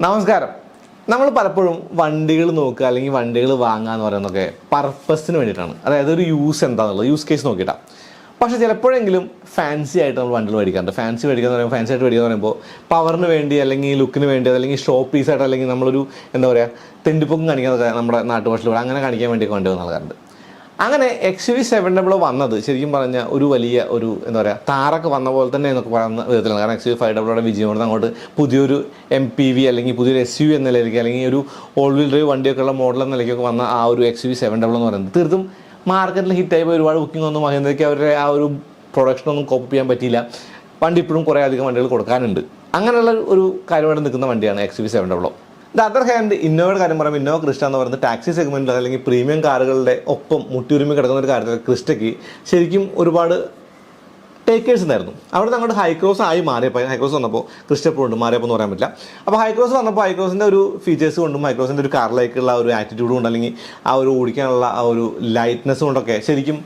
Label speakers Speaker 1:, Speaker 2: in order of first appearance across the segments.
Speaker 1: നമസ്കാരം. നമ്മൾ പലപ്പോഴും വണ്ടികൾ നോക്കുക അല്ലെങ്കിൽ വണ്ടികൾ വാങ്ങുക എന്ന് പറയുന്നതൊക്കെ പർപ്പസിന് വേണ്ടിയിട്ടാണ്. അതായത് ഒരു യൂസ് എന്താണെന്നുള്ളത് യൂസ് കേസ് നോക്കിയിട്ടാണ്. പക്ഷേ ചിലപ്പോഴെങ്കിലും ഫാൻസി ആയിട്ട് നമ്മൾ വണ്ടികൾ മേടിക്കാറുണ്ട്. ഫാൻസി മേടിക്കുക എന്ന് പറയുമ്പോൾ ഫാൻസി ആയിട്ട് മേടിക്കുക എന്ന് പറയുമ്പോൾ പവറിന് വേണ്ടി അല്ലെങ്കിൽ ലുക്കിന് വേണ്ടി അല്ലെങ്കിൽ ഷോ പീസായിട്ട് അല്ലെങ്കിൽ നമ്മളൊരു എന്താ പറയുക തെണ്ടിപ്പൊക്കും കാണിക്കാൻ നമ്മുടെ നാട്ടുഭാഷയിലൂടെ അങ്ങനെ കാണിക്കാൻ വേണ്ടിയൊക്കെ വണ്ടി നൽകാറുണ്ട്. അങ്ങനെ XUV700 വന്നത് ശരിക്കും പറഞ്ഞാൽ ഒരു വലിയ ഒരു എന്താ പറയുക താറൊക്കെ വന്ന പോലെ തന്നെ എന്നൊക്കെ പറയുന്ന വിധത്തിലാണ്. കാരണം XUV500 വിജയം കൊണ്ട് അങ്ങോട്ട് പുതിയൊരു MPV അല്ലെങ്കിൽ പുതിയൊരു SUV എന്ന നിലയിലേക്ക് അല്ലെങ്കിൽ ഒരു ഓൾ വീൽ ഡ്രൈവ് വണ്ടിയൊക്കെ ഉള്ള മോഡൽ എന്ന നിലയ്ക്കൊക്കെ വന്ന ആ ഒരു XUV700 എന്ന് പറയുന്നത് തീർത്തും മാർക്കറ്റിൽ ഹിറ്റായി പോയി ഒരുപാട് ബുക്കിംഗ് ഒന്നും മഹീന്ദ്രയ്ക്ക് അവരുടെ ആ ഒരു പ്രൊഡക്ഷനൊന്നും കോപ്പ് ചെയ്യാൻ പറ്റിയില്ല. വണ്ടി ഇപ്പോഴും കുറേ അധികം വണ്ടികൾ കൊടുക്കാനുണ്ട്. അങ്ങനെയുള്ള ഒരു കാര്യമായിട്ട് നിൽക്കുന്ന വണ്ടിയാണ് XUV700. ദ അതർ ഹാൻഡ് ഇന്നോവയുടെ കാര്യം പറയുമ്പോൾ ഇന്നോവ ക്രിസ്റ്റ എന്ന് പറയുന്നത് ടാക്സി സെഗ്മെൻറ്റിൽ അല്ലെങ്കിൽ പ്രീമിയം കാറുകളുടെ ഒപ്പം മുട്ടിയുരുമി കിടക്കുന്ന ഒരു കാര്യത്തിൽ ക്രിസ്റ്റയ്ക്ക് ശരിക്കും ഒരുപാട് ടേക്കേഴ്സ് ഉണ്ടായിരുന്നു. അവിടെ നിന്ന് അങ്ങോട്ട് ഹൈക്രോസ് ആയി മാറിയപ്പോൾ ഹൈക്രോസ് വന്നപ്പോൾ ക്രിസ്റ്റ എപ്പോഴും ഉണ്ട്, മാറിയപ്പോൾ എന്ന് പറയാൻ പറ്റില്ല. അപ്പോൾ ഹൈക്രോസ് വന്നപ്പോൾ ഹൈക്രോസിൻ്റെ ഒരു ഫീച്ചേഴ്സ് കൊണ്ടും ഹൈക്രോസിൻ്റെ ഒരു കാറിലേക്കുള്ള ഒരു ആറ്റിറ്റ്യൂഡ് കൊണ്ട് അല്ലെങ്കിൽ ആ ഒരു ഓടിക്കാനുള്ള ആ ഒരു ലൈറ്റ്നെസ് കൊണ്ടൊക്കെ ശരിക്കും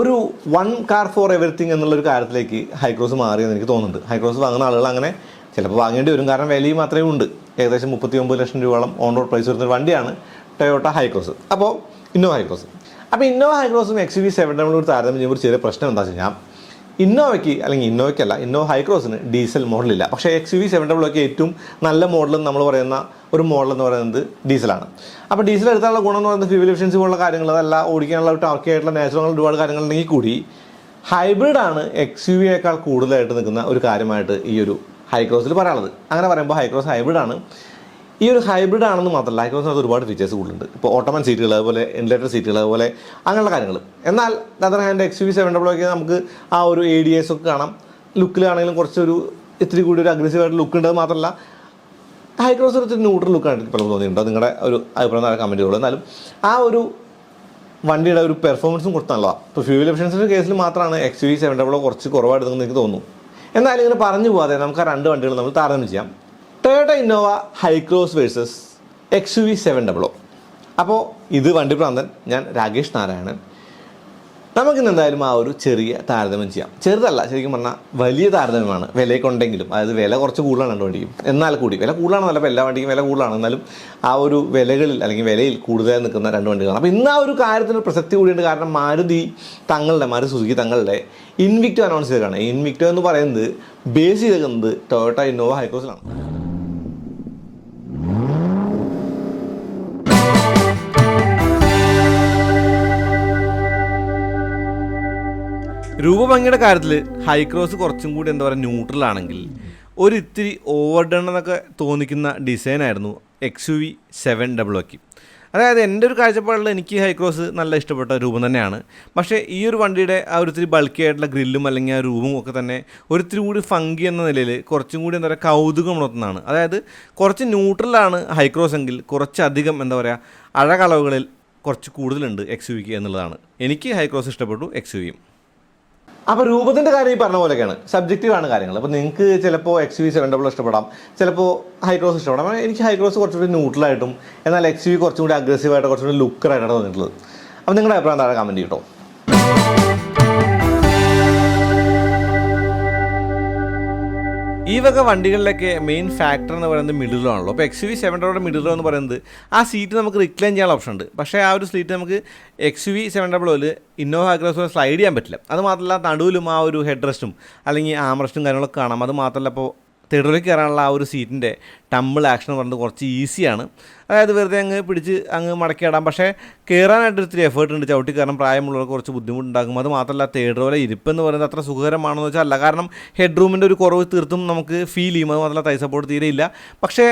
Speaker 1: ഒരു വൺ കാർ ഫോർ എവറിത്തിങ് എന്നുള്ളൊരു കാര്യത്തിലേക്ക് ഹൈക്രോസ് മാറിയെന്ന് എനിക്ക് തോന്നുന്നുണ്ട്. ഹൈക്രോസ് വാങ്ങുന്ന ആളുകൾ അങ്ങനെ ചിലപ്പോൾ വാങ്ങേണ്ടി വരും, കാരണം വിലയും മാത്രമേ ഉണ്ട്. ഏകദേശം 39 ലക്ഷം രൂപയോളം ഓൺ റോഡ് പ്രൈസ് വരുന്നൊരു വണ്ടിയാണ് ടൊയോട്ട ഹൈക്രോസ്. അപ്പോൾ ഇന്നോവ ഹൈക്രോസ്. അപ്പോൾ ഇന്നോവ ഹൈക്രോസും XUV700 താരതമ്യം ചെയ്യുമ്പോൾ ഒരു ചെറിയ പ്രശ്നം എന്താ വെച്ച് കഴിഞ്ഞാൽ ഇന്നോവയ്ക്ക് അല്ലെങ്കിൽ ഇന്നോവയ്ക്കല്ല ഇന്നോവ ഹൈക്രോസിന് ഡീസൽ മോഡലില്ല. പക്ഷേ XUV700 ഏറ്റവും നല്ല മോഡൽ നമ്മൾ പറയുന്ന ഒരു മോഡൽ എന്ന് പറയുന്നത് ഡീസലാണ്. അപ്പോൾ ഡീസൽ എടുത്താലുള്ള ഗുണം എന്ന് പറയുന്നത് ഫ്യൂവൽ എഫിഷ്യൻസി പോലുള്ള കാര്യങ്ങൾ, അതല്ല ഓടിക്കാനുള്ള ടോർക്കി ആയിട്ടുള്ള നാച്ചുറൽ ഒരുപാട് കാര്യങ്ങളുണ്ടെങ്കിൽ കൂടി ഹൈബ്രിഡാണ് XUV-യേക്കാൾ കൂടുതലായിട്ട് നിൽക്കുന്ന ഒരു കാര്യമായിട്ട് ഈ ഒരു ഹൈക്രോസിൽ പറയാനുള്ളത്. അങ്ങനെ പറയുമ്പോൾ ഹൈക്രോസ് ഹൈബ്രിഡാണ്. ഈ ഒരു ഹൈബ്രിഡ് ആണെന്ന് മാത്രമല്ല ഹൈക്രോസിനകത്ത് ഒരുപാട് ഫീച്ചേഴ്സ് കൂടുതലുണ്ട്. ഇപ്പോൾ ഓട്ടോമൻ സീറ്റുകൾ, അതുപോലെ ഇൻലേറ്റർ സീറ്റുകൾ, അതുപോലെ അങ്ങനെയുള്ള കാര്യങ്ങൾ. എന്നാൽ അതർ ഹാൻഡ് XUV700 നമുക്ക് ആ ഒരു ADS ഒക്കെ കാണാം. ലുക്കിലാണെങ്കിലും കുറച്ചൊരു ഇത്തിരി കൂടി ഒരു അഗ്രസീവായിട്ട് ലുക്ക് ഉണ്ട്. മാത്രമല്ല ഹൈക്രോസ് ഒരു ന്യൂട്രൽ ലുക്കാണ് എനിക്ക് പലപ്പോൾ തോന്നിയിട്ടുണ്ടോ, നിങ്ങളുടെ ഒരു അഭിപ്രായം കമൻറ്റ് ചെയ്യുള്ളൂ. എന്നാലും ആ ഒരു വണ്ടിയുടെ ഒരു പെർഫോമൻസും കുറച്ച് നല്ലതാണ്. ഇപ്പോൾ ഫ്യൂവൽ എഫിഷ്യൻസിൻ്റെ കേസിൽ മാത്രമാണ് XUV700 കുറച്ച് കുറവായിട്ടെന്ന് എനിക്ക് തോന്നുന്നു. എന്നാലും ഇങ്ങനെ പറഞ്ഞു പോകാതെ നമുക്ക് ആ രണ്ട് വണ്ടികൾ നമ്മൾ താരതമ്യം ചെയ്യാം. Toyota Innova Hycross versus XUV700. അപ്പോൾ ഇത് വണ്ടിപ്രാന്തൻ, ഞാൻ രാകേഷ് നാരായണൻ. നമുക്കിന്ന് എന്തായാലും ആ ഒരു ചെറിയ താരതമ്യം ചെയ്യാം. ചെറുതല്ല, ശരിക്കും പറഞ്ഞാൽ വലിയ താരതമ്യമാണ് വിലയൊക്കെയുണ്ടെങ്കിലും. അതായത് വില കുറച്ച് കൂടുതലാണ് രണ്ട് വണ്ടിക്കും. എന്നാൽ കൂടി വില കൂടുതലാണെന്നല്ല, ഇപ്പോൾ എല്ലാ വണ്ടിക്കും വില കൂടുതലാണ്. എന്നാലും ആ ഒരു വിലകളിൽ അല്ലെങ്കിൽ വിലയിൽ കൂടുതലായി നിൽക്കുന്ന രണ്ട് വണ്ടികളാണ്. അപ്പോൾ ഇന്ന് ആ ഒരു കാര്യത്തിന് പ്രസക്തി കൂടിയുണ്ട്. കാരണം മാരുതി സുസുക്കി തങ്ങളുടെ ഇൻവിക്ടോ അനൗൺസ് ചെയ്തതാണ്. ഇൻവിക്ടോ എന്ന് പറയുന്നത് ബേസ് ചെയ്തിരിക്കുന്നത് ടൊയോട്ട ഇന്നോവ ഹൈക്രോസിലാണ്. രൂപഭംഗിയുടെ കാര്യത്തിൽ ഹൈക്രോസ് കുറച്ചും കൂടി എന്താ പറയുക ന്യൂട്രലാണെങ്കിൽ ഒരു ഇത്തിരി ഓവർഡൺ എന്നൊക്കെ തോന്നിക്കുന്ന ഡിസൈനായിരുന്നു XUV700. അതായത് എൻ്റെ ഒരു കാഴ്ചപ്പാടിൽ എനിക്ക് ഹൈക്രോസ് നല്ല ഇഷ്ടപ്പെട്ട രൂപം തന്നെയാണ്. പക്ഷേ ഈ ഒരു വണ്ടിയുടെ ആ ഒരു ഇത്തിരി ബൾക്കി ആയിട്ടുള്ള ഗ്രില്ലും അല്ലെങ്കിൽ ആ രൂപവും ഒക്കെ തന്നെ ഒരിത്തിരി കൂടി ഫങ്കി എന്ന നിലയിൽ കുറച്ചും കൂടി എന്താ പറയുക കൗതുകം ഉണർത്തുന്നതാണ്. അതായത് കുറച്ച് ന്യൂട്രലാണ് ഹൈക്രോസ് എങ്കിൽ കുറച്ചധികം എന്താ പറയുക അഴകളവുകളിൽ കുറച്ച് കൂടുതലുണ്ട് XUVക്ക് എന്നുള്ളതാണ്. എനിക്ക് ഹൈക്രോസ് ഇഷ്ടപ്പെട്ടു, XUVയും. അപ്പോൾ രൂപത്തിൻ്റെ കാര്യം ഈ പറഞ്ഞ പോലെയൊക്കെയാണ്, സബ്ജക്റ്റീവാണ് കാര്യങ്ങൾ. അപ്പോൾ നിങ്ങൾക്ക് ചിലപ്പോൾ XUV700 ഇഷ്ടപ്പെടാം, ചിലപ്പോൾ ഹൈക്രോസ് ഇഷ്ടപ്പെടാം. എനിക്ക് ഹൈക്രോസ് കുറച്ചുകൂടി ന്യൂട്രലായിട്ടും എന്നാൽ XUV കുറച്ചും കൂടി അഗ്രസീവായിട്ട് കുറച്ചുകൂടി ലുക്കറായിട്ടാണ് തോന്നിയിട്ടുള്ളത്. അപ്പോൾ നിങ്ങളുടെ അഭിപ്രായം താഴെ കമൻറ്റ് ചെയ്യട്ടോ. ഈ വക വണ്ടികളിലൊക്കെ മെയിൻ ഫാക്ടർ എന്ന് പറയുന്നത് മിഡിലാണല്ലോ. അപ്പോൾ XUV700 മിഡിലോ എന്ന് പറയുന്നത് ആ സീറ്റ് നമുക്ക് റിക്ലൈൻ ചെയ്യാനുള്ള ഓപ്ഷൻ ഉണ്ട്. പക്ഷേ ആ ഒരു സീറ്റ് നമുക്ക് XUV700 ഇന്നോവ ഹൈക്രോസ് സ്ലൈഡ് ചെയ്യാൻ പറ്റില്ല. അത് മാത്രമല്ല നടുവിലും ആ ഒരു ഹെഡ് റെസ്റ്റും അല്ലെങ്കിൽ ആം റെസ്റ്റും കാര്യങ്ങളൊക്കെ കാണാം. അത് മാത്രമല്ല ഇപ്പോൾ തേർഡിലേക്ക് കയറാനുള്ള ആ ഒരു സീറ്റിൻ്റെ ടമ്പിൾ ആക്ഷൻ എന്ന് പറയുന്നത് കുറച്ച് ഈസിയാണ്. അതായത് വെറുതെ അങ്ങ് പിടിച്ച് അങ്ങ് മടക്കിയിടാം. പക്ഷേ കയറാനായിട്ട് ഒത്തിരി എഫേർട്ട് ഉണ്ട്. ചവിട്ടി കയറാൻ പ്രായമുള്ളവർക്ക് കുറച്ച് ബുദ്ധിമുട്ടുണ്ടാകും. അത് മാത്രമല്ല തേർഡ് റോയിലെ ഇരിപ്പെന്ന് പറയുന്നത് അത്ര സുഖകരമാണെന്ന് വെച്ചാൽ അല്ല. കാരണം ഹെഡ് റൂമിൻ്റെ ഒരു കുറവ് തീർത്തും നമുക്ക് ഫീൽ ചെയ്യും. അത് മാത്രമല്ല തൈ സപ്പോർട്ട് തീരെ ഇല്ല. പക്ഷേ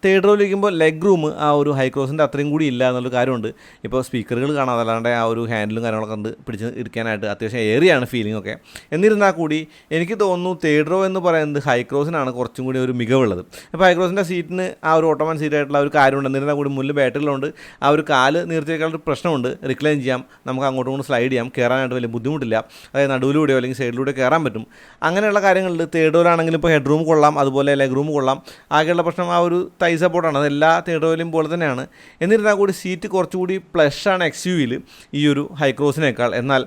Speaker 1: തേർഡ് റോയിൽ ഇരിക്കുമ്പോൾ ലെഗ് റൂം ആ ഒരു ഹൈക്രോസിൻ്റെ അത്രയും കൂടി ഇല്ല എന്നുള്ളൊരു കാര്യമുണ്ട്. ഇപ്പോൾ സ്പീക്കറുകൾ കാണാം, അതല്ലാണ്ട് ആ ഒരു ഹാൻഡിലും കാര്യങ്ങളൊക്കെ ഉണ്ട് പിടിച്ച് ഇരിക്കാനായിട്ട് അത്യാവശ്യം ഏറിയാണ് ഫീലിംഗ് ഒക്കെ. എന്നിരുന്നാൽ കൂടി എനിക്ക് തോന്നുന്നു തേർഡ് റോ എന്ന് പറയുന്നത് ഹൈക്രോസിനാണ് കുറച്ചും കൂടി ഒരു മികവുള്ളത്. ഇപ്പോൾ ഹൈക്രോസിൻ്റെ സീറ്റിന് ആ ഒരു ഓട്ടോമാൻ സീറ്റായിട്ടുള്ള ഒരു കാര്യമുണ്ട്. എന്നിരുന്നാൽ കൂടി മുന്നിൽ ബാറ്ററികളുണ്ട്. ആ ഒരു കാല് നീർത്തിയേക്കാളൊരു പ്രശ്നമുണ്ട്. റിക്ലൈൻ ചെയ്യാം, നമുക്ക് അങ്ങോട്ടും ഇങ്ങോട്ടും സ്ലൈഡ് ചെയ്യാം, കയറാനായിട്ട് വലിയ ബുദ്ധിമുട്ടില്ല. അതായത് നടുവിലൂടെയോ അല്ലെങ്കിൽ സൈഡിലൂടെ കയറാൻ പറ്റും. അങ്ങനെയുള്ള കാര്യങ്ങളിൽ തേർഡ് റോയിലാണെങ്കിലും ഇപ്പോൾ ഹെഡ് റൂം കൊള്ളാം, അതുപോലെ ലെഗ് റൂം കൊള്ളാം. ആകെയുള്ള പ്രശ്നം ആ ഒരു തൈ സപ്പോർട്ടാണ്. അതെല്ലാ തേർഡ് റോയിലും പോലെ തന്നെയാണ്. എന്നിരുന്നാൽ കൂടി സീറ്റ് കുറച്ചുകൂടി പ്ലഷാണ് XUVയിൽ ഈ ഒരു ഹൈക്രോസിനേക്കാൾ. എന്നാൽ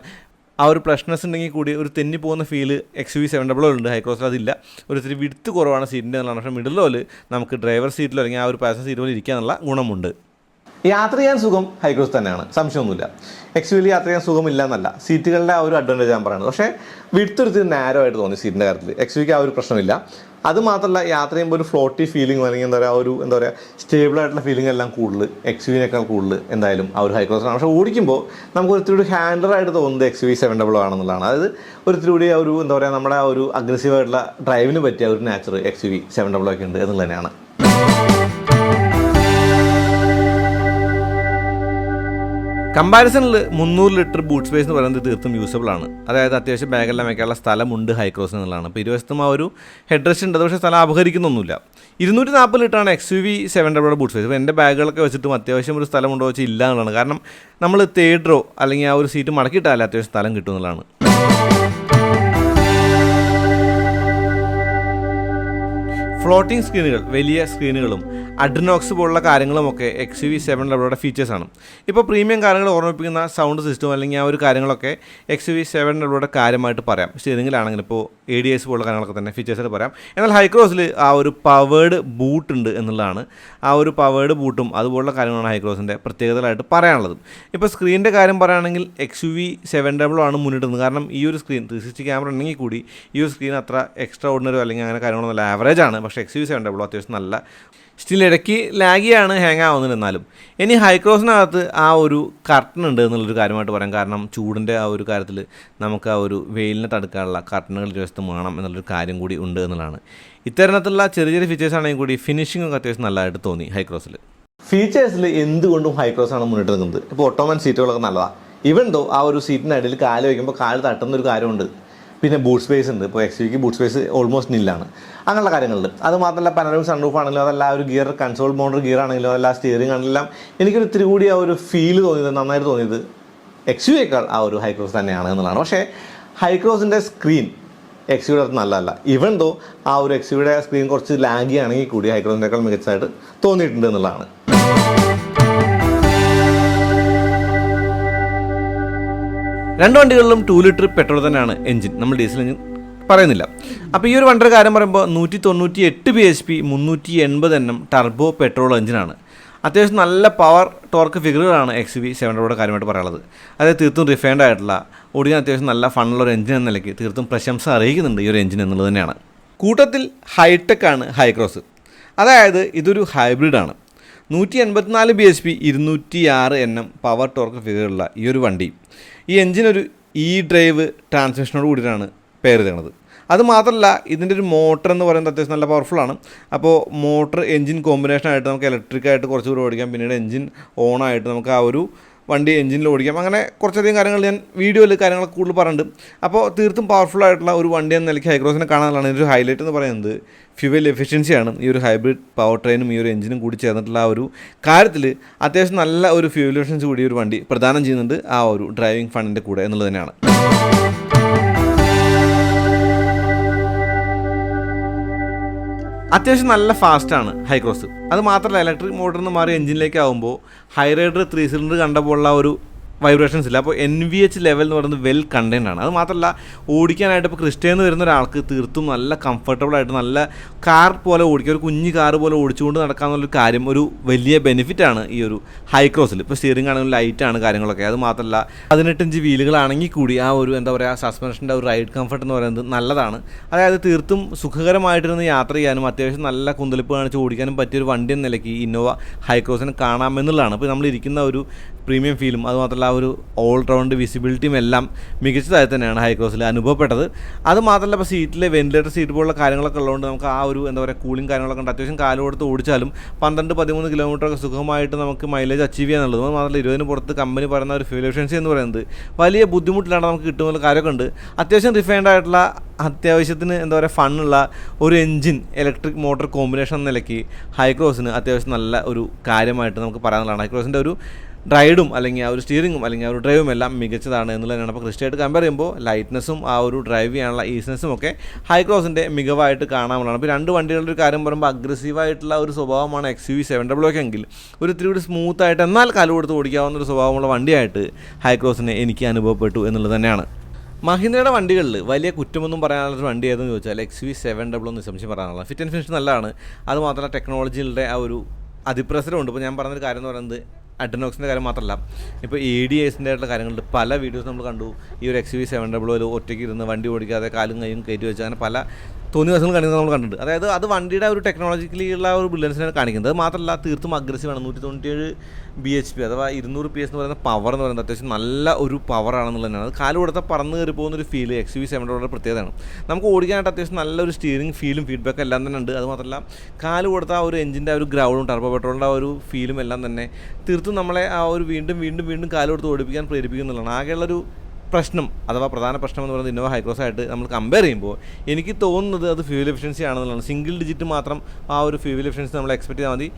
Speaker 1: ആ ഒരു പ്ലഷ്നെസ് ഉണ്ടെങ്കിൽ കൂടി ഒരു തെന്നി പോകുന്ന ഫീല് XUV700 ഉണ്ട്. ഹൈക്രോസിൽ അതില്ല. ഒരു ഇത്തിരി വിഡ്ത്ത് കുറവാണ് സീറ്റിൻ്റെ എന്നുള്ളതാണ്. പക്ഷേ മിഡിൽ നമുക്ക് ഡ്രൈവർ സീറ്റിലോ അല്ലെങ്കിൽ ആ ഒരു പാസഞ്ചർ സീറ്റ് പോലെ ഇരിക്കാനുള്ള ഗുണമുണ്ട്. യാത്ര ചെയ്യാൻ സുഖം ഹൈക്രോസ് തന്നെയാണ്, സംശയമൊന്നുമില്ല. XUV യാത്ര ചെയ്യാൻ സുഖമില്ല എന്നല്ല, സീറ്റുകളുടെ ആ ഒരു അഡ്വാൻറ്റേജ് ഞാൻ പറയുന്നത്. പക്ഷേ വിഡ്ത്ത് നാരോ ആയിട്ട് തോന്നി സീറ്റിൻ്റെ കാര്യത്തിൽ. XUVക്ക് ആ ഒരു പ്രശ്നമില്ല. അത് മാത്രമല്ല യാത്ര ചെയ്യുമ്പോൾ ഒരു ഫ്ലോട്ടി ഫീലിംഗ് അല്ലെങ്കിൽ എന്താ പറയുക സ്റ്റേബിൾ ആയിട്ടുള്ള ഫീലിംഗ് എല്ലാം കൂടുതൽ XUVനേക്കാൾ കൂടുതൽ എന്തായാലും ആ ഒരു ഹൈക്രോസിനാണ്. പക്ഷേ ഓടിക്കുമ്പോൾ നമുക്ക് ഒത്തിരി കൂടി ഹാൻഡറായിട്ട് തോന്നുന്നത് XUV700 ആണെന്നുള്ളതാണ്. അതായത് ഒത്തിരി കൂടി ഒരു നമ്മുടെ ആ ഒരു അഗ്രസീവായിട്ടുള്ള ഡ്രൈവിന് പറ്റിയ ഒരു നാച്ചർ XUV700 ഒക്കെ ഉണ്ട് എന്നുള്ളത് തന്നെയാണ്. കമ്പാരിസണിൽ 300 ലിറ്റർ ബൂട്ട് സ്പേസ് എന്ന് പറയുന്നത് തീർത്തും യൂസബിൾ ആണ്. അതായത് അത്യാവശ്യം ബാഗെല്ലാം വയ്ക്കാനുള്ള സ്ഥലമുണ്ട് ഹൈക്രോസ് എന്നുള്ളതാണ്. അപ്പോൾ ഇരുവശത്തും ആ ഒരു ഹെഡ് റെസ്റ്റ് ഉണ്ട്, പക്ഷേ സ്ഥലം അപഹരിക്കുന്നൊന്നുമില്ല. 240 ലിറ്ററാണ് XUV700 ബൂട്ട് സ്പേസ്. അപ്പോൾ എൻ്റെ ബാഗുകളൊക്കെ വെച്ചിട്ടും അത്യാവശ്യം ഒരു സ്ഥലം ഉണ്ടോ വെച്ചാൽ ഇല്ല എന്നുള്ളതാണ്. കാരണം നമ്മൾ തേർഡ് റോ അല്ലെങ്കിൽ ആ ഒരു സീറ്റ് മടക്കിയിട്ടാലേ അത്യാവശ്യം സ്ഥലം കിട്ടും എന്നുള്ളതാണ്. ഫ്ലോട്ടിംഗ് സ്ക്രീനുകൾ, വലിയ സ്ക്രീനുകളും അഡ്രിനോക്സ് പോലുള്ള കാര്യങ്ങളുമൊക്കെ XUV700 ഫീച്ചേഴ്സാണ്. ഇപ്പോൾ പ്രീമിയം കാര്യങ്ങൾ ഓർമ്മിപ്പിക്കുന്ന സൗണ്ട് സിസ്റ്റം അല്ലെങ്കിൽ ആ ഒരു കാര്യങ്ങളൊക്കെ XUV700 കാര്യമായിട്ട് പറയാം. സ്റ്റിയറിംഗിലാണെങ്കിൽ ഇപ്പോൾ ADS പോലുള്ള കാര്യങ്ങളൊക്കെ തന്നെ ഫീച്ചേഴ്സായിട്ട് പറയാം. എന്നാൽ ഹൈക്രോസിൽ ആ ഒരു പവേർഡ് ബൂട്ട് ഉണ്ട് എന്നുള്ളതാണ്. ആ ഒരു പവേർഡ് ബൂട്ടും അതുപോലുള്ള കാര്യങ്ങളാണ് ഹൈക്രോസിൻ്റെ പ്രത്യേകതകളായിട്ട് പറയാനുള്ളത്. ഇപ്പോൾ സ്ക്രീനിൻ്റെ കാര്യം പറയുകയാണെങ്കിൽ XUV700 ആണ് മുന്നിട്ടുന്നത്. കാരണം ഈ ഒരു സ്ക്രീൻ 360 ക്യാമറ ഉണ്ടെങ്കിൽ കൂടി ഈ ഒരു സ്ക്രീൻ അത്ര എക്സ്ട്രാ ഓർഡിനറി അല്ലെങ്കിൽ അങ്ങനെ കാര്യങ്ങളൊന്നും നല്ല ആവറേജ് ആണ്. പക്ഷേ XUV700 അത്യാവശ്യം നല്ല സ്റ്റിൽ ഇടയ്ക്ക് ലാഗിയാണ്, ഹാങ് ആവുന്നത്. എന്നാലും ഇനി ഹൈക്രോസിനകത്ത് ആ ഒരു കർട്ടൻ ഉണ്ട് എന്നുള്ളൊരു കാര്യമായിട്ട് പറയാം. കാരണം ചൂടിൻ്റെ ആ ഒരു കാര്യത്തിൽ നമുക്ക് ആ ഒരു വെയിലിനെ തടുക്കാനുള്ള കർട്ടനുകൾ ഇരുവശത്ത് വേണം എന്നുള്ളൊരു കാര്യം കൂടി ഉണ്ട് എന്നുള്ളതാണ്. ഇത്തരത്തിലുള്ള ചെറിയ ചെറിയ ഫീച്ചേഴ്സ് ആണെങ്കിൽ കൂടി ഫിനിഷിംഗ് ഒക്കെ അത്യാവശ്യം നല്ലതായിട്ട് തോന്നി ഹൈക്രോസിൽ. ഫീച്ചേഴ്സിൽ എന്തുകൊണ്ടും ഹൈക്രോസാണ് മുന്നിട്ട് നിൽക്കുന്നത്. ഇപ്പോൾ ഓട്ടോമാൻ സീറ്റുകളൊക്കെ നല്ലതാണ്. ഈവൻ ദോ ആ ഒരു സീറ്റിൻ്റെ അടിയിൽ കാല് വയ്ക്കുമ്പോൾ കാല് തട്ടുന്നൊരു കാര്യമുണ്ട്. പിന്നെ ബൂട്ട് സ്പേസ് ഉണ്ട്. ഇപ്പോൾ XUVക്ക് ബൂട്ട് സ്പേസ് ഓൾമോസ്റ്റ് നില്ലാണ്. അങ്ങനെയുള്ള കാര്യങ്ങളുണ്ട്. അത് മാത്രമല്ല പനോരമിക് സൺറൂഫ് ആണെങ്കിലും അതല്ല ഒരു ഗിയർ കൺസോൾ മൗണ്ടർ ഗിയർ ആണെങ്കിലും അതല്ല സ്റ്റിയറിംഗ് ആണെങ്കിലും എനിക്കൊരു ഇത്തിരി കൂടി ആ ഒരു ഫീൽ തോന്നിയത്, നന്നായിട്ട് തോന്നിയത് XUVയേക്കാൾ ആ ഒരു ഹൈക്രോസ് തന്നെയാണ് എന്നുള്ളതാണ്. പക്ഷേ ഹൈക്രോസിൻ്റെ സ്ക്രീൻ XUVയുടെ അടുത്ത് നല്ലതല്ല. ഈവൻ ദോ ആ ഒരു XUVയുടെ സ്ക്രീൻ കുറച്ച് ലാഗി ആണെങ്കിൽ കൂടി ഹൈക്രോസിനേക്കാൾ മികച്ചതായിട്ട് തോന്നിയിട്ടുണ്ട് എന്നുള്ളതാണ്. രണ്ട് വണ്ടികളിലും 2 ലിറ്റർ പെട്രോൾ തന്നെയാണ് എഞ്ചിൻ, നമ്മൾ ഡീസൽ എഞ്ചിൻ പറയുന്നില്ല. അപ്പോൾ ഈ ഒരു വണ്ടിയുടെ കാര്യം പറയുമ്പോൾ 198 bhp 380 Nm ടർബോ പെട്രോൾ എഞ്ചിനാണ്. അത്യാവശ്യം നല്ല പവർ ടോർക്ക് ഫിഗറുകളാണ് XUV700 കാര്യമായിട്ട് പറയാനുള്ളത്. അതായത് തീർത്തും റിഫൈൻഡ് ആയിട്ടുള്ള ഓടിക്കാൻ അത്യാവശ്യം നല്ല ഫണ്ണുള്ള ഒരു എഞ്ചിൻ എന്ന നിലയ്ക്ക് തീർത്തും പ്രശംസ അറിയിക്കുന്നുണ്ട് ഈ ഒരു എഞ്ചിൻ എന്നുള്ളത് തന്നെയാണ്. കൂട്ടത്തിൽ ഹൈടെക് ആണ് ഹൈക്രോസ്. അതായത് ഇതൊരു ഹൈബ്രിഡാണ്. 184 bhp 206 Nm പവർ ടോർക്ക് ഫിഗറുള്ള ഈ ഒരു വണ്ടി ഈ എഞ്ചിനൊരു ഡ്രൈവ് ട്രാൻസ്മിഷനോട് കൂടിയിട്ടാണ് പേര് തരുന്നത്. അതുമാത്രമല്ല ഇതിൻ്റെ ഒരു മോട്ടർ എന്ന് പറയുന്നത് അത്യാവശ്യം നല്ല പവർഫുള്ളാണ്. അപ്പോൾ മോട്ടർ എഞ്ചിൻ കോമ്പിനേഷനായിട്ട് നമുക്ക് ഇലക്ട്രിക്കായിട്ട് കുറച്ചുകൂടി ഓടിക്കാം. പിന്നീട് എഞ്ചിൻ ഓണായിട്ട് നമുക്ക് ആ ഒരു വണ്ടി എഞ്ചിനിൽ ഓടിക്കാം. അങ്ങനെ കുറച്ചധികം കാര്യങ്ങൾ ഞാൻ വീഡിയോയിൽ കാര്യങ്ങളൊക്കെ കൂടുതൽ പറഞ്ഞിട്ടുണ്ട്. അപ്പോൾ തീർത്തും പവർഫുൾ ആയിട്ടുള്ള ഒരു വണ്ടി എന്ന നിലയ്ക്ക് ഹൈക്രോസിനെ കാണാനുള്ളതാണ്. ഇതിൻ്റെ ഒരു ഹൈലൈറ്റ് എന്ന് പറയുന്നത് ഫ്യൂവൽ എഫിഷ്യൻസിയാണ്. ഈ ഒരു ഹൈബ്രിഡ് പവർ ട്രെയിനും ഈ ഒരു എഞ്ചിനും കൂടി ചേർന്നിട്ടുള്ള ആ ഒരു കാര്യത്തിൽ അത്യാവശ്യം നല്ല ഒരു ഫ്യൂവൽ എഫിഷ്യൻസി കൂടി ഒരു വണ്ടി പ്രദാനം ചെയ്യുന്നുണ്ട് ആ ഒരു ഡ്രൈവിംഗ് ഫണ്ടിൻ്റെ കൂടെ എന്നുള്ളത് തന്നെയാണ്. അത്യാവശ്യം നല്ല ഫാസ്റ്റാണ് ഹൈക്രോസ്. അത് മാത്രമല്ല ഇലക്ട്രിക് മോട്ടറിൽ നിന്ന് മാറി എഞ്ചിനിലേക്ക് ആകുമ്പോൾ ഹൈറൈഡർ 3 സിലിണ്ടർ കണ്ടപ്പോഴുള്ള ഒരു വൈബ്രേഷൻസ് ഇല്ല. അപ്പോൾ NVH ലെവൽ എന്ന് പറയുന്നത് വെൽ കണ്ടെയ്ൻഡ് ആണ്. അത് മാത്രമല്ല ഓടിക്കാനായിട്ട് ഇപ്പോൾ ക്രിസ്റ്റയെന്ന് വരുന്ന ഒരാൾക്ക് തീർത്തും നല്ല കംഫർട്ടബിളായിട്ട് നല്ല കാർ പോലെ ഓടിക്കുക, ഒരു കുഞ്ഞു കാർ പോലെ ഓടിച്ചുകൊണ്ട് നടക്കാമെന്നുള്ളൊരു കാര്യം ഒരു വലിയ ബെനിഫിറ്റാണ് ഈ ഒരു ഹൈക്രോസിൽ. ഇപ്പോൾ സ്റ്റിയറിംഗ് ആണെങ്കിലും ലൈറ്റാണ് കാര്യങ്ങളൊക്കെ. അത് മാത്രമല്ല 18 ഇഞ്ച് വീലുകളാണെങ്കിൽ കൂടി ആ ഒരു സസ്പെൻഷൻ്റെ ഒരു റൈഡ് കംഫർട്ട് എന്ന് പറയുന്നത് നല്ലതാണ്. അതായത് തീർത്തും സുഖകരമായിട്ടിരുന്ന് യാത്ര ചെയ്യാനും അത്യാവശ്യം നല്ല കുന്തളിപ്പ് കാണിച്ച് ഓടിക്കാനും പറ്റിയൊരു വണ്ടി എന്ന നിലയ്ക്ക് ഇന്നോവ ഹൈക്രോസിനെ കാണാമെന്നുള്ളതാണ്. ഇപ്പോൾ നമ്മൾ ഇരിക്കുന്ന ഒരു പ്രീമിയം ഫീലും അതുമാത്രമല്ല ആ ഒരു ഓൾ റൗണ്ട് വിസിബിലിറ്റിയും എല്ലാം മികച്ചതായി തന്നെയാണ് ഹൈക്രോസിൽ അനുഭവപ്പെട്ടത്. അത് മാത്രമല്ല ഇപ്പോൾ സീറ്റിലെ വെന്റിലേറ്റർ സീറ്റ് പോലുള്ള കാര്യങ്ങളൊക്കെ ഉള്ളതുകൊണ്ട് നമുക്ക് ആ ഒരു കൂളിംഗ് കാര്യങ്ങളൊക്കെ ഉണ്ട്. അത്യാവശ്യം കാല് കൊടുത്ത് ഓടിച്ചാലും 12-13 കിലോമീറ്ററൊക്കെ സുഖമായിട്ട് നമുക്ക് മൈലേജ് അച്ചീവ് ചെയ്യാനുള്ളത്. അത് മാത്രമല്ല 20-ന് പുറത്ത് കമ്പനി പറയുന്ന ഒരു ഫ്യൂൽ എഫിഷ്യൻസി എന്ന് പറയുന്നത് വലിയ ബുദ്ധിമുട്ടിലാണ് നമുക്ക് കിട്ടുന്ന കാര്യമൊക്കെ ഉണ്ട്. അത്യാവശ്യം റിഫൈൻഡ് ആയിട്ടുള്ള അത്യാവശ്യത്തിന് ഫണ്ണുള്ള ഒരു എഞ്ചിൻ ഇലക്ട്രിക് മോട്ടോർ കോമ്പിനേഷൻ എന്ന നിലയ്ക്ക് ഹൈക്രോസിന് അത്യാവശ്യം നല്ല ഒരു കാര്യമായിട്ട് നമുക്ക് പറയാനുള്ളതാണ്. ഹൈക്രോസിൻ്റെ ഒരു റൈഡും അല്ലെങ്കിൽ ആ ഒരു സ്റ്റിയറിങ്ങും അല്ലെങ്കിൽ ആ ഒരു ഡ്രൈവും എല്ലാം മികച്ചതാണ് എന്നുള്ളത് തന്നെയാണ്. അപ്പോൾ ക്രിസ്റ്റയായിട്ട് കമ്പയർ ചെയ്യുമ്പോൾ ലൈറ്റ്നസ്സും ആ ഒരു ഡ്രൈവ് ചെയ്യാനുള്ള ഈസിനെസ്സും ഒക്കെ ഹൈക്രോസിൻ്റെ മികവായിട്ട് കാണാവുന്നതാണ്. അപ്പോൾ രണ്ട് വണ്ടികളുടെ ഒരു കാര്യം പറയുമ്പോൾ അഗ്രസീവായിട്ടുള്ള ഒരു സ്വഭാവമാണ് XUV700 എങ്കിൽ ഒരു ഇത്തിരി കൂടി സ്മൂത്തായിട്ട് എന്നാൽ കാല് കൊടുത്ത് ഓടിക്കാവുന്ന ഒരു സ്വഭാവമുള്ള വണ്ടിയായിട്ട് ഹൈക്രോസിനെ എനിക്ക് അനുഭവപ്പെട്ടു എന്നുള്ളത് തന്നെയാണ്. മഹീന്ദ്രയുടെ വണ്ടികളിൽ വലിയ കുറ്റമൊന്നും പറയാനുള്ളൊരു വണ്ടി ഏതെന്ന് ചോദിച്ചാൽ XUV700 എന്ന് സംശയം പറയാനുള്ള ഫിറ്റ് ആൻഡ് ഫിനിഷ് നല്ലതാണ്. അതുമാത്രമല്ല ടെക്നോളജികളുടെ ആ ഒരു അതിപ്രസരമുണ്ട്. ഇപ്പോൾ ഞാൻ പറഞ്ഞൊരു കാര്യം എന്ന് പറയുന്നത് അഡ്നോക്സിൻ്റെ കാര്യം മാത്രമല്ല, ഇപ്പോൾ ADAസിൻ്റെ ആയിട്ടുള്ള കാര്യങ്ങളുണ്ട്. പല വീഡിയോസ് നമ്മൾ കണ്ടു. ഈ ഒരു XUV700 ഒറ്റയ്ക്ക് ഇരുന്ന് വണ്ടി ഓടിക്കാതെ കാലും കൈയും കയറ്റി വെച്ച് അങ്ങനെ പല തോന്നിയ ദിവസങ്ങൾ കാണിക്കുന്നത് നമ്മൾ കണ്ടിട്ടുണ്ട്. അതായത് അത് വണ്ടിയുടെ ഒരു ടെക്നോളജിക്കലി ഉള്ള ഒരു ബ്രില്യൻസിനാണ് കാണിക്കുന്നത്. അത് മാത്രമല്ല തീർത്തും അഗ്രസീവാണ്. 197 bhp അഥവാ 200 PS എന്ന് പറയുന്ന പവർ എന്ന് പറയുന്നത് അത്യാവശ്യം നല്ല ഒരു പവറാണെന്നുള്ളതാണ്. അത് കാല് കൊടുത്താൽ പറന്ന് കയറി പോകുന്നൊരു ഫീൽ XUV700 പ്രത്യേകതയാണ്. നമുക്ക് ഓടിക്കാനായിട്ട് അത്യാവശ്യം നല്ലൊരു സ്റ്റിയറിംഗ് ഫീലും ഫീഡ്ബാക്കും എല്ലാം തന്നെ ഉണ്ട്. അത് മാത്രമല്ല കാല് കൊടുത്താൽ ആ ഒരു എഞ്ചിൻ്റെ ആ ഒരു ഗ്രൗണ്ടും ടർബോ പെട്രോളിൻ്റെ ആ ഒരു ഫീലും എല്ലാം തന്നെ തീർത്തും നമ്മളെ ആ ഒരു വീണ്ടും കാല് കൊടുത്ത് ഓടിപ്പിക്കാൻ പ്രേരിപ്പിക്കുന്നുള്ളതാണ്. ആകെയുള്ളൊരു പ്രശ്നം അഥവാ പ്രധാന പ്രശ്നം എന്ന് പറയുന്നത് ഇന്നോവ ഹൈക്രോസ് ആയിട്ട് നമ്മൾ കമ്പയർ ചെയ്യുമ്പോൾ എനിക്ക് തോന്നുന്നത് അത് ഫ്യൂവൽ എഫിഷ്യൻസി ആണെന്നുള്ളതാണ്. സിംഗിൾ ഡിജിറ്റ് മാത്രം ആ ഒരു ഫ്യൂവൽ എഫിഷ്യൻസി നമ്മൾ എക്സ്പെക്ട് ചെയ്താൽ മതി.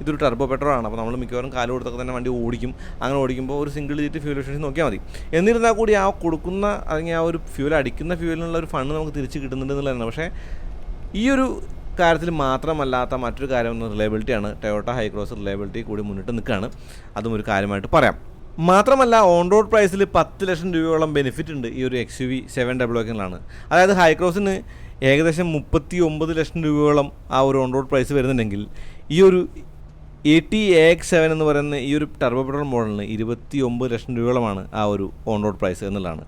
Speaker 1: ഇതൊരു ടർബോ പെട്രോൾ ആണ്. അപ്പോൾ നമ്മൾ മിക്കവാറും കാല് കൊടുത്തൊക്കെ തന്നെ വണ്ടി ഓടിക്കും. അങ്ങനെ ഓടിക്കുമ്പോൾ ഒരു സിംഗിൾ ഡിജിറ്റ് ഫ്യൂവൽ എഫിഷ്യൻസി നോക്കിയാൽ മതി. എന്നിരുന്നാൽ കൂടി ആ കൊടുക്കുന്ന അല്ലെങ്കിൽ ആ ഒരു ഫ്യൂവൽ അടിക്കുന്ന ഫ്യൂവലിനുള്ള ഒരു ഫണ്ട് നമുക്ക് തിരിച്ച് കിട്ടുന്നുണ്ട് എന്നുള്ളതാണ്. പക്ഷേ ഈ ഒരു കാര്യത്തിൽ മാത്രമല്ലാത്ത മറ്റൊരു കാര്യം എന്ന് റിലയബിലിറ്റിയാണ്. ടൊയോട്ട ഹൈക്രോസ് റിലയബിലിറ്റി കൂടി മുന്നിട്ട് നിൽക്കുകയാണ്. അതും ഒരു കാര്യമായിട്ട് പറയാം. മാത്രമല്ല ഓൺ റോഡ് പ്രൈസിൽ 10 ലക്ഷം രൂപയോളം ബെനിഫിറ്റ് ഉണ്ട് ഈ ഒരു XUV700 അതായത് ഹൈക്രോസിന് ഏകദേശം 39 ലക്ഷം രൂപയോളം ആ ഒരു ഓൺ റോഡ് പ്രൈസ് വരുന്നുണ്ടെങ്കിൽ ഈ ഒരു AX7 എന്ന് പറയുന്ന ഈ ഒരു ടർബോ പെട്രോൾ മോഡലിന് 29 ലക്ഷം രൂപയോളമാണ് ആ ഒരു ഓൺ റോഡ് പ്രൈസ് എന്നുള്ളതാണ്.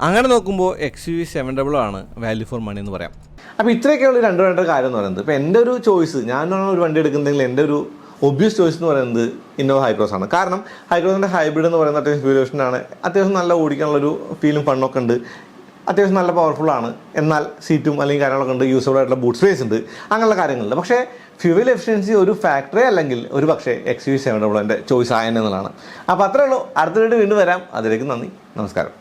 Speaker 1: അങ്ങനെ നോക്കുമ്പോൾ XUV700 ആണ് വാല്യൂ ഫോർ മണി എന്ന് പറയാം. അപ്പോൾ ഇത്രയൊക്കെയുള്ള രണ്ട് കാര്യം എന്ന് പറയുന്നത്, ഇപ്പോൾ എൻ്റെ ഒരു ചോയ്സ്, ഞാനാണ് ഒരു വണ്ടി എടുക്കുന്നെങ്കിൽ എൻ്റെ ഒരു ഒബ്വിയസ് ചോയ്സ് എന്ന് പറയുന്നത് ഇന്നോവ ഹൈക്രോസ് ആണ്. കാരണം ഹൈക്രോസിൻ്റെ ഹൈബ്രിഡ് എന്ന് പറയുന്നത് അത്യാവശ്യം ഫ്യൂൽ എഫിഷ്യൻ്റാണ്. അത്യാവശ്യം നല്ല ഓടിക്കാനുള്ളൊരു ഫീലും ഫണ്ണൊക്കെ ഉണ്ട്. അത്യാവശ്യം നല്ല പവർഫുള്ളാണ്. എന്നാൽ സീറ്റും അല്ലെങ്കിൽ കാര്യങ്ങളൊക്കെ ഉണ്ട്. യൂസബിൾ ആയിട്ടുള്ള ബൂട്ട് സ്പേസ് ഉണ്ട്. അങ്ങനെയുള്ള കാര്യങ്ങളുണ്ട്. പക്ഷേ ഫ്യൂവൽ എഫിഷ്യൻസി ഒരു ഫാക്ടറി അല്ലെങ്കിൽ ഒരു പക്ഷേ XUV700 എൻ്റെ ചോയ്സ് ആയെന്നുള്ളതാണ്. അപ്പോൾ അത്രേ ഉള്ളൂ. അടുത്ത വീണ്ടും വരാം. അതിലേക്ക് നന്ദി, നമസ്കാരം.